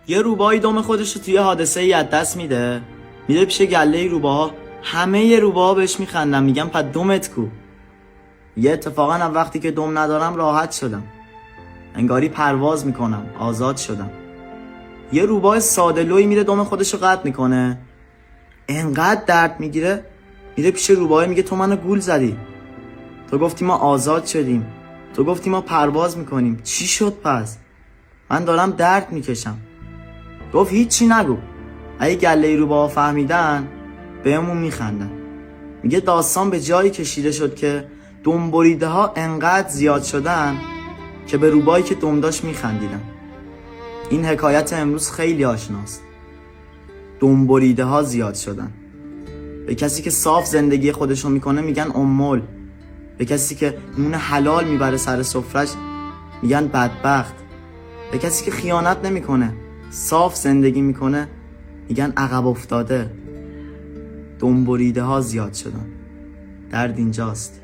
یه روباهی دم خودش رو توی حادثه ای از دست میده، میره پیش گله روباها. همه روباها بهش میخندن، میگن پس دمت کو. یه اتفاقا هم وقتی که دم ندارم راحت شدم، انگاری پرواز میکنم، آزاد شدم. یه روباه ساده لوی میره دم خودش رو قطع میکنه، انقدر درد میگیره، میره پیش روباه میگه تو منو گول زدی، تو گفتی ما آزاد شدیم، تو گفتی ما پرواز میکنیم، چی شد پس؟ من دارم درد میکشم. گفت هیچی نگو، اگه گله روباه فهمیدن بهمون میخندن. میگه داستان به جایی کشیده شد که دم بریده ها انقدر زیاد شدن که به روباهی که دم داشت میخندیدن. این حکایت امروز خیلی آشناست. دم بریده ها زیاد شدن. به کسی که صاف زندگی خودشو میکنه میگن امول. به کسی که نون حلال میبره سر سفرش میگن بدبخت. به کسی که خیانت نمیکنه، صاف زندگی میکنه، میگن عقب افتاده. دم بریده ها زیاد شدن. درد اینجاست.